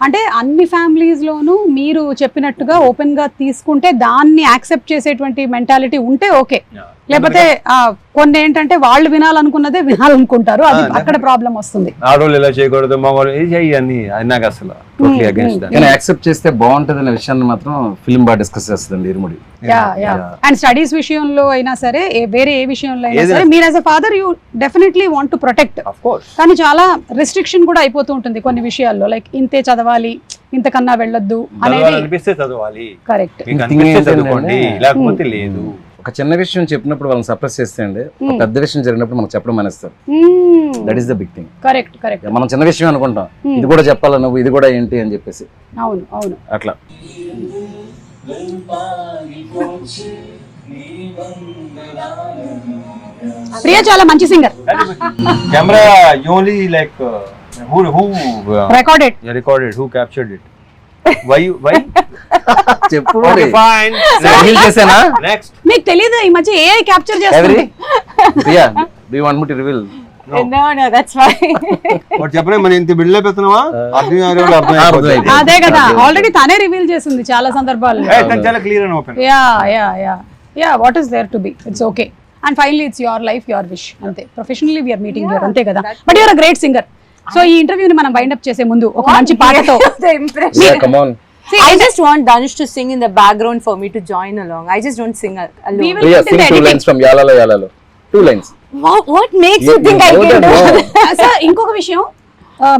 Speaker 1: అంటే అన్ని ఫ్యామిలీస్ లోనూ మీరు చెప్పినట్టుగా ఓపెన్ గా తీసుకుంటే దాన్ని యాక్సెప్ట్ చేసేటువంటి మెంటాలిటీ ఉంటే ఓకే. లేకపోతే కొన్ని ఏంటంటే వాళ్ళు వినాలనుకున్నదే వినాలనుకుంటారు, అది అక్కడ ప్రాబ్లం వస్తుంది.
Speaker 2: ఆడవాళ్ళు ఇలా చేయకూడదు, మా వాళ్ళు ఇది చెయ్యని, అది నాకు అసలు
Speaker 3: కానీ యాక్సెప్ట్ చేస్తే బాగుంటది అనే విషయాన్ని మాత్రం ఫిల్మ్ బాగా డిస్కస్ చేస్తుంది ఇరుముడి.
Speaker 1: అండ్ స్టడీస్ విషయంలో అయినా సరే, వేరే ఏ విషయంలో అయినా సరే, మీరు as a father you definitely want to protect. కానీ చాలా రెస్ట్రిక్షన్ కూడా అయిపోతూ ఉంటుంది కొన్ని విషయాల్లో, లైక్ ఇంతే చదవాలి, ఇంతకన్నా వెళ్ళొద్దు అనేది. కరెక్ట్.
Speaker 2: లేకపోతే లేదు.
Speaker 3: ఒక చిన్న విషయం చెప్పినప్పుడు వాళ్ళని సప్రెస్ చేస్తే అండి, పెద్ద విషయం జరిగినప్పుడు మనకు చెప్పడం మానేస్తారు. That is the big thing.
Speaker 1: Correct correct.
Speaker 3: మనం చిన్న విషయం అనుకుంటాం, ఇది కూడా చెప్పాలా నువ్వు, ఇది కూడా ఏంటి అని చెప్పేసి.
Speaker 1: అవును అవును,
Speaker 3: అట్లా.
Speaker 1: ప్రియా చాలా మంచి singer.
Speaker 2: Camera you only like who recorded who captured it? why
Speaker 3: చెప్పు.
Speaker 2: okay fine,
Speaker 3: రివీల్ చేసానా?
Speaker 2: next.
Speaker 1: మీకు తెలియదు ఈ మధ్య AI క్యాప్చర్ చేస్తుంది.
Speaker 3: Priya, do you want me to reveal?
Speaker 5: No, that's fine.
Speaker 2: What చెప్పరే, మన ఇంత బిల్డ్ అయిపోతున్నావా? అర్థం
Speaker 1: అదే కదా, ఆల్రెడీ తనే రివీల్ చేసింది చాలా సందర్భాల్లో.
Speaker 2: చాలా clear and open.
Speaker 1: Yeah what is there to be, it's okay. And finally it's your life, your wish, అంతే. ప్రొఫెషనల్లీ వీఆర్ మీటింగ్ హియర్, అంతే కదా. But you're a great singer. So ఈ ఇంటర్వ్యూని మనం వైండ్ అప్ చేసే ముందు ఒక మంచి పాటతో.
Speaker 3: Come on.
Speaker 5: See, I just want Danush to sing in the background for me to join along. I just don't sing alone.
Speaker 3: Priya, sing 2 lines from Yalalo Yalalo. 2 lines.
Speaker 5: What makes you think I can do?
Speaker 1: Sir ఇంకొక విషయం,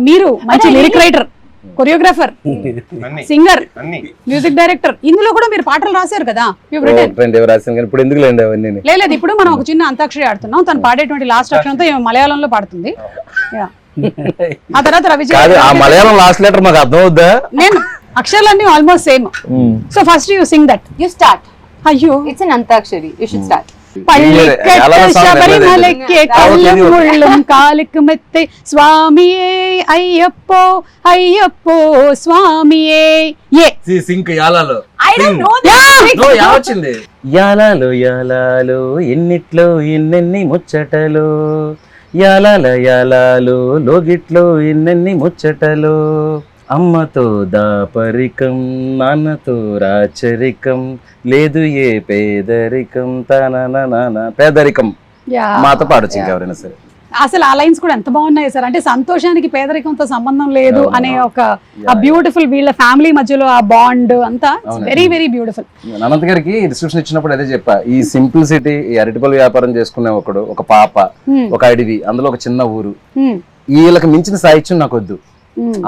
Speaker 1: మీరు మంచి lyric writer, choreographer, singer, music director, ఇందులో కూడా మీరు పాటలు రాశారు కదా.
Speaker 3: ఇప్పుడు ఎందుకు
Speaker 1: లేదు, ఇప్పుడు మనం ఒక చిన్న అంతాక్షరి ఆడుతున్నాం, తను పాడేటువంటి లాస్ట్ అక్షరంతో మలయాళంలో పాడుతుంది. ఆ తర్వాత రవిజయ్,
Speaker 3: మలయాళం లాస్ట్ లెటర్ మాకు అర్థం అవుద్దా?
Speaker 1: నేను అక్షరాలన్నీ almost same. So first you sing that.
Speaker 5: You start.
Speaker 1: అయ్యో,
Speaker 5: It's an antakshari. You should start.
Speaker 1: ശബരിമലയ്ക്ക് കല്ലും മുള്ളും കാലിക്ക് മെത്തെ സ്വാമിയേ അയ്യപ്പോ അയ്യപ്പോ സ്വാമിയേ.
Speaker 3: Sync యాలాలో.
Speaker 5: I don't know that.
Speaker 3: వచ్చింది యాలాలో యాలాలో ఎన్నిట్లో ఎన్నెన్ని ముచ్చటలో, యాలాల యాలాలో లోగిట్లో ఎన్నెన్ని ముచ్చటలో, అమ్మతో దాపరికం నాన్నతో రాచరికం, లేదు ఏ పేదరికం తన పేదరికం. మాతో పాడొచ్చు ఇంకెవరైనా సరే.
Speaker 1: అసలు ఆ లైన్స్ కూడా ఎంత బాగున్నాయి సార్. అంటే సంతోషానికి పేదరికంతో సంబంధం లేదు అనే ఒక బ్యూటిఫుల్, వీళ్ళ ఫ్యామిలీ మధ్యలో ఆ బాండ్ అంతా వెరీ వెరీ బ్యూటిఫుల్.
Speaker 3: అనంత్ గారికి డిస్క్రిప్షన్ ఇచ్చినప్పుడు అదే చెప్పా, ఈ సింప్లిసిటీ, ఈ అరటిపల్లి వ్యాపారం చేసుకునే ఒకడు, ఒక పాప, ఒక అడవి, అందులో ఒక చిన్న ఊరు, వీళ్ళకి మించిన సాహిత్యం నాకు వద్దు.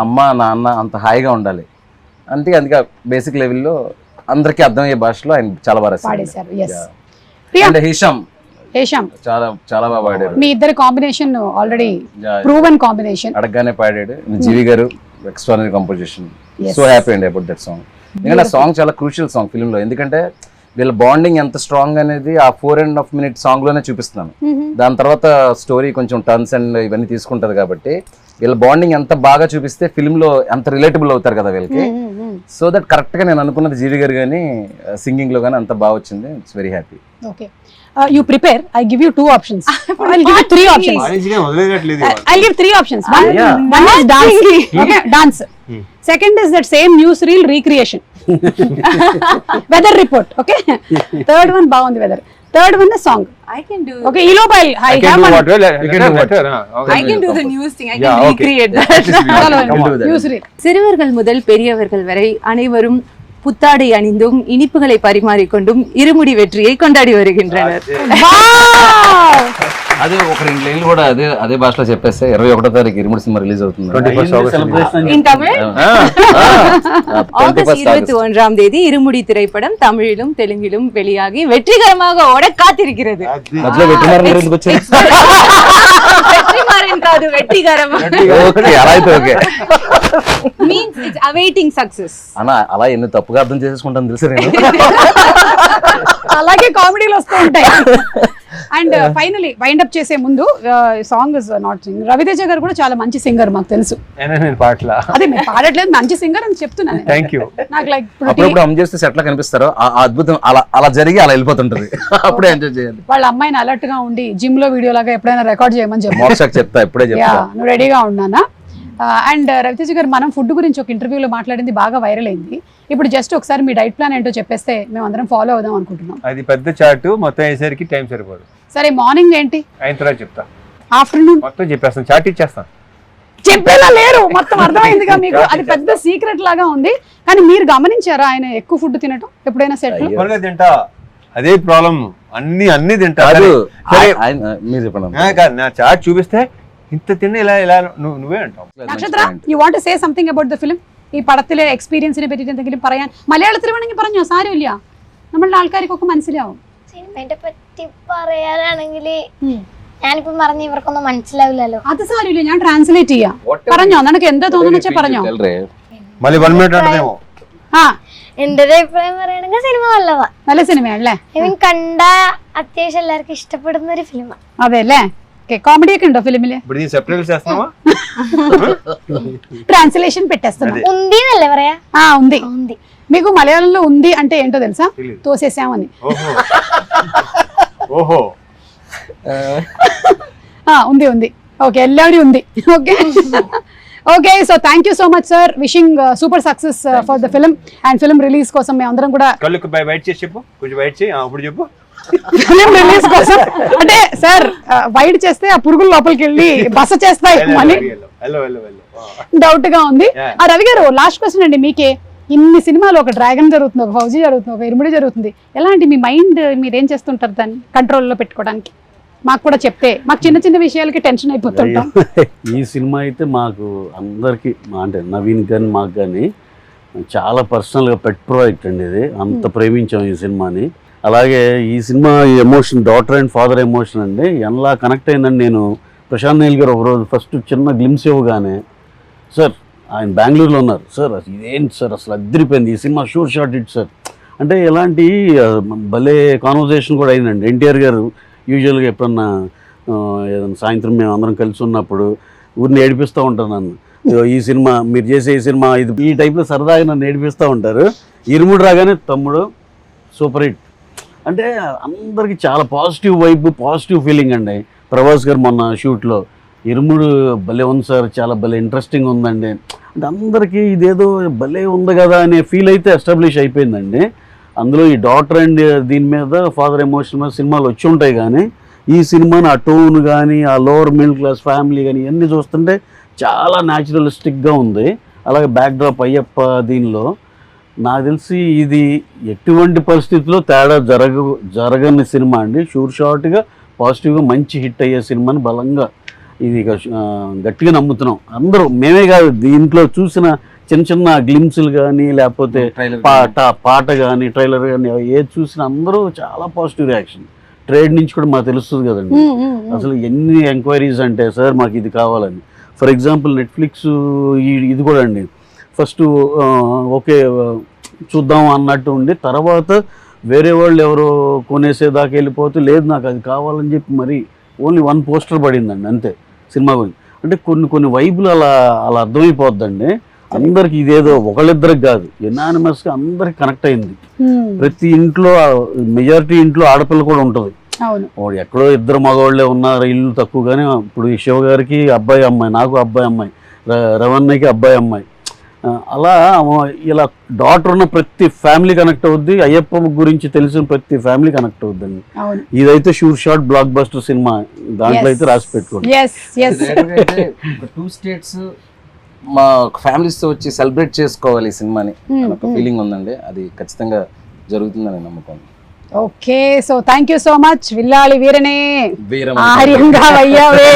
Speaker 3: అమ్మ నాన్న అంత హాయిగా ఉండాలి అంటే, అందుకే బేసిక్ లెవెల్లో అందరికీ అర్థమయ్యే భాషలో ఆయన చాలా బాగా
Speaker 1: పాడేశారు.
Speaker 3: అండ్ హిషామ్
Speaker 1: హేషామ్
Speaker 3: చాలా చాలా బాగా పాడారు.
Speaker 1: మీ ఇద్దరి కాంబినేషన్ ఆల్రెడీ ప్రూవెన్ కాంబినేషన్.
Speaker 3: అడగగానే పాడాడు. జీవి గారు ఎక్స్ట్రానరీ కంపోజిషన్. సో హ్యాపీ అండి అబౌట్ దట్ సాంగ్. ఎందుకంటే ఆ సాంగ్ చాలా క్రూషియల్ సాంగ్ ఫిల్మ్ లో. ఎందుకంటే వీళ్ళ బాండింగ్ ఎంత స్ట్రాంగ్ అనేది ఆ 4.5 minute సాంగ్ లోనే చూపిస్తున్నాను. దాని తర్వాత స్టోరీ కొంచెం టర్న్స్ అండ్ ఇవన్నీ తీసుకుంటది కాబట్టి వీళ్ళ బాండింగ్ ఎంత బాగా చూపిస్తే ఫిల్మ్ లో ఎంత రిలేటబుల్ అవుతారు కదా వీళ్ళకి. సో దట్ కరెక్ట్ గా నేను అనుకున్నది జీవి గారు కానీ సింగింగ్ లో కానీ అంత బాగా వచ్చింది. It's very happy.
Speaker 1: Okay, you prepare. I give you 2 options. I'll give you 3 options. I'll give 3 options. One is dance. Okay, dance. Second is that same newsreel recreation. Weather report. Okay. Third one బాగుంది weather. Third one is song.
Speaker 5: I can do.
Speaker 1: Okay, Ilobile. I
Speaker 5: can do the news thing. I can recreate that.
Speaker 1: Newsreel.
Speaker 5: சிறுவர்கள் முதல் பெரியவர்கள் வரை அனைவரும் புத்தாடை அணிந்தும் இனிப்புகளை பரிமாறிக்கொண்டும் இருமுடி வெற்றியை கொண்டாடி வருகின்றனர்.
Speaker 3: అదే ఒక 2 లైన్లు కూడా అదే భాషలో చెప్పేస్తే 21వ తారీఖు ఇరుముడి సినిమా రిలీజ్ అవుతుంది.
Speaker 5: In Tamil? ஆகஸ்ட் 21ஆம் தேதி இருமுடி திரைப்படம் தமிழிலும் தெலுங்கிலும் வெளியாகி வெற்றிகரமாக ஓட காத்திருக்கிறது.
Speaker 3: మధ్యలో వెట్టిమారన్ ఎందుకు వచ్చారు?
Speaker 5: வெற்றிமாறன் కాదు, వెట్టిగరం.
Speaker 3: ఓకే, అలా అయితే okay.
Speaker 5: Means it's awaiting success.
Speaker 3: అన్న అలా ఎన్ని తప్పుగా అర్థం చేసేసుకుంటాను తెలుసు నేను.
Speaker 1: అలాగే కామెడీలు వస్తూ ఉంటాయి. అండ్ ఫైనలీ వైండ్ అప్ చేసే ముందు song is not sing. Ravi Teja garu కూడా చాలా మంచి సింగర్ మాకు తెలుసు. అదే మీరు పాడట్లేదు, మంచి సింగర్ అని చెప్తున్నాను. నాకు లైక్
Speaker 3: అప్పుడు అమ్ చేస్తే సెట్ లా కనిపిస్తారో ఆ అద్భుతం అలా జరిగి అలా వెళ్ళిపోతుంటది. అప్పుడే ఎంజాయ్ చేయాలి.
Speaker 1: వాళ్ళ అమ్మాయిని అలర్ట్ గా ఉండి జిమ్ లో వీడియో లాగా ఎప్పుడైనా రికార్డ్ చేయమని
Speaker 3: చెప్తా. ఇప్పుడే చెప్తా.
Speaker 1: నువ్వు రెడీగా ఉన్నానా? అండ్ రవితేజ గారు మనం ఫుడ్ గురించి ఒక ఇంటర్వ్యూలో మాట్లాడింది బాగా వైరల్ అయింది. ఇప్పుడు జస్ట్ ఒకసారి మీ డైట్ ప్లాన్ ఏంటో చెప్పేస్తే మేము అందరం ఫాలో అవుదాం అనుకుంటున్నాం.
Speaker 2: అది పెద్ద చార్ట్, మొత్తం అయ్యేసరికి టైం సరిపోదు.
Speaker 1: సరే, మార్నింగ్ ఏంటి?
Speaker 2: అయిన తర్వాత చెప్తా.
Speaker 1: ఆఫ్టర్నూన్
Speaker 2: మొత్తం చెప్పేస్తాను, చార్ట్ ఇచ్చేస్తాను.
Speaker 1: చెప్పేలా లేరు, మొత్తం అర్థమైందిగా మీకు. అది పెద్ద సీక్రెట్ లాగా ఉంది. కానీ మీరు గమనించారా ఆయన ఎక్కువ ఫుడ్ తినటం ఎప్పుడైనా సెట్?
Speaker 2: తింటా, అదే ప్రాబ్లం. అన్ని తింటా.
Speaker 3: మీరు చెప్పండి.
Speaker 2: నా చార్ట్ చూపిస్తే ఇంత തിന്നെ ఇలా నువ్വേ ഉണ്ടാവും.
Speaker 1: നക്ഷത്ര, you want to say something about the film? ഈ പടത്തിലെ എക്സ്പീരിയൻസിനെ പറ്റിയിട്ട് എന്തെങ്കിലും പറയാൻ? മലയാളത്തിൽ വേണമെങ്കിൽ പറഞ്ഞോ, സാരമില്ല, നമ്മളുടെ ആൾക്കാർക്കൊക്കെ മനസ്സിലാവും.
Speaker 6: സിനിമയെ പറ്റി പറയാനാണെങ്കിൽ ഞാനിപ്പം പറഞ്ഞ ഇവർക്കൊന്നും മനസ്സിലാവില്ലല്ലോ.
Speaker 1: അത് സാരമില്ല, ഞാൻ ട്രാൻസ്ലേറ്റ് ചെയ്യാം. പറഞ്ഞോ, നിനക്ക് എന്താ തോന്നുന്നു വെച്ചാൽ പറഞ്ഞോ.
Speaker 2: మళ్ళీ 1 minute అంటదేమో.
Speaker 1: ആ,
Speaker 6: എന്റെ ഒരു അഭിപ്രായം പറയുകയാണെങ്കിൽ സിനിമ നല്ലതാ.
Speaker 1: നല്ല സിനിമയാണല്ലേ?
Speaker 6: ഐ മീൻ കണ്ട അത്യാവശ്യം എല്ലാവർക്കും ഇഷ്ടപ്പെടുന്ന ഒരു ഫിലിമാണ്.
Speaker 1: അതെ അല്ലേ? కామెడీ ഒക്കെ ఉണ്ടో ఫిలిమిല്? ట్రాన్స్లేషన్ పెట్టేస్తున్నా.
Speaker 6: ఉంది అല്ലേ പറയാ?
Speaker 1: ఉంది. మీకు మలయాళంలో ఉంది అంటే ఏంటో తెలుసా? తోసేసామని.
Speaker 2: ఓహో,
Speaker 1: ఉంది. ఓకే, എല്ലാവരും ఉంది. Okay okay, so thank you so much sir. Wishing super success for the film and film release కోసం మేము అందరం కూడా
Speaker 2: కళ్ళకు బయట చేసి చెప్పు, కొంచెం బయట చేయి. అప్పుడు చెప్పు.
Speaker 1: ఫిలిం రిలీజ్ కోసం అంటే సార్ వైడ్ చేస్తే ఆ పురుగుల లోపలికి వెళ్ళి బస చేస్తాయి అని డౌట్ గా ఉంది. ఆ రవి గారు, లాస్ట్ క్వశ్చన్ అండి మీకే. ఇన్ని సినిమాలు, ఒక డ్రాగన్ జరుగుతుంది, ఒక ఫౌజీ జరుగుతుంది, ఒక ఇరుముడి జరుగుతుంది. ఎలాంటి మీ మైండ్ మీరేం చేస్తుంటారు దాన్ని కంట్రోల్లో పెట్టుకోవడానికి? మాకు కూడా చెప్తే, మాకు చిన్న చిన్న విషయాలకి టెన్షన్ అయిపోతుంటాం.
Speaker 4: ఈ సినిమా అయితే మాకు అందరికి, అంటే నవీన్ కానీ మాకు కానీ చాలా పర్సనల్గా పెట్ ప్రాజెక్ట్ అండి ఇది. అంత ప్రేమించాం ఈ సినిమాని. అలాగే ఈ cinema emotion, daughter and father emotion అండి, ఎలా కనెక్ట్ అయిందండి. నేను ప్రశాంత్ నీల్ గారు ఒకరోజు ఫస్ట్ చిన్న గ్లిమ్స్ ఇవ్వగానే, సార్ ఆయన బెంగళూరులో ఉన్నారు, సార్ ఇదేంటి సార్ అసలు అదిరిపోయింది ఈ cinema, sure shot it sir అంటే ఎలాంటి భలే కాన్వర్జేషన్ కూడా అయిందండి. ఎన్టీఆర్ గారు యూజువల్గా ఎప్పుడన్నా ఏదైనా సాయంత్రం మేము అందరం కలిసి ఉన్నప్పుడు ఊరిని ఏడిపిస్తూ ఉంటాను నన్ను. ఈ సినిమా మీరు చేసే ఈ సినిమా ఇది, ఈ టైప్లో సరదాగా నన్ను ఏడిపిస్తూ ఉంటారు. ఇరుముడు రాగానే తమ్ముడు సూపర్ హిట్ అంటే అందరికి చాలా పాజిటివ్ వైబ్, పాజిటివ్ ఫీలింగ్ అండి. ప్రభాస్ గారు మొన్న షూట్లో ఇరుముడు భలే ఉంది సార్, చాలా భలే ఇంట్రెస్టింగ్ ఉందండి అంటే అందరికీ ఇదేదో భలే ఉంది కదా అనే ఫీల్ అయితే ఎస్టాబ్లిష్ అయిపోయిందండి. అందులో ఈ డాటర్ అండ్ దీని మీద ఫాదర్ ఎమోషన్ మీద సినిమాలు వచ్చి ఉంటాయి, కానీ ఈ సినిమాని ఆ టోన్ కానీ, ఆ లోవర్ మిడిల్ క్లాస్ ఫ్యామిలీ కానీ ఇవన్నీ చూస్తుంటే చాలా న్యాచురలిస్టిక్గా ఉంది. అలాగే బ్యాక్డ్రాప్ అయ్యప్ప దీనిలో నాకు తెలిసి ఇది ఎటువంటి పరిస్థితుల్లో తేడా జరగని సినిమా అండి. షూర్ షార్ట్గా పాజిటివ్గా మంచి హిట్ అయ్యే సినిమాని బలంగా ఇది గట్టిగా నమ్ముతున్నాం అందరూ. మేమే కాదు, దీంట్లో చూసిన చిన్న చిన్న గ్లిమ్స్లు కానీ, లేకపోతే పాట కానీ, ట్రైలర్ కానీ ఏది చూసినా అందరూ చాలా పాజిటివ్ రియాక్షన్. ట్రేడ్ నుంచి కూడా మాకు తెలుస్తుంది కదండి అసలు ఎన్ని ఎంక్వైరీస్ అంటే సార్ మాకు ఇది కావాలని. ఫర్ ఎగ్జాంపుల్ నెట్ఫ్లిక్స్ ఇది కూడా అండి ఫస్ట్ ఓకే చూద్దాం అన్నట్టు ఉండి తర్వాత వేరే వాళ్ళు ఎవరో కొనేసేదాకా వెళ్ళిపోతే లేదు నాకు అది కావాలని చెప్పి మరి ఓన్లీ 1 పోస్టర్ పడిందండి అంతే సినిమా గురించి. అంటే కొన్ని వైబులు అలా అర్థమైపోద్దండి అందరికి. ఇదేదో ఒకళ్ళిద్దరికి కాదు, ఎనానిమస్గా అందరికి కనెక్ట్ అయింది. ప్రతి ఇంట్లో మెజారిటీ ఇంట్లో ఆడపిల్ల కూడా ఉంటుంది. ఎక్కడో 2 మగవాళ్ళే ఉన్నారు, ఇల్లు తక్కువగానే. ఇప్పుడు ఈ శివ గారికి అబ్బాయి అమ్మాయి, నాకు అబ్బాయి అమ్మాయి, రవణకి అబ్బాయి అమ్మాయి, అలా ఇలా డాటర్ ఉన్న ప్రతి ఫ్యామిలీ కనెక్ట్ అవుద్ది. అయ్యప్ప గురించి తెలిసిన ప్రతి ఫ్యామిలీ కనెక్ట్ అవుద్దండి. ఇదైతే షూర్ షాట్ బ్లాక్ బస్టర్ సినిమా, దాంట్లో అయితే రాసి పెట్టుకోండి.
Speaker 3: 2 స్టేట్స్ మా ఫ్యామిలీస్ తో వచ్చి సెలబ్రేట్ చేసుకోవాలి ఈ సినిమాని ఒక ఫీలింగ్ ఉందండి. అది ఖచ్చితంగా జరుగుతుందని నమ్మకం.
Speaker 1: Okay, so thank you so much. విల్లాలి వీరనే ఆర్యంగా వయ్యావే.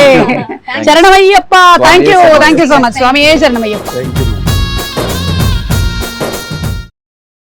Speaker 1: శరణమయ్యప్ప. Thank you so much Swamy. శరణమయ్యప్ప.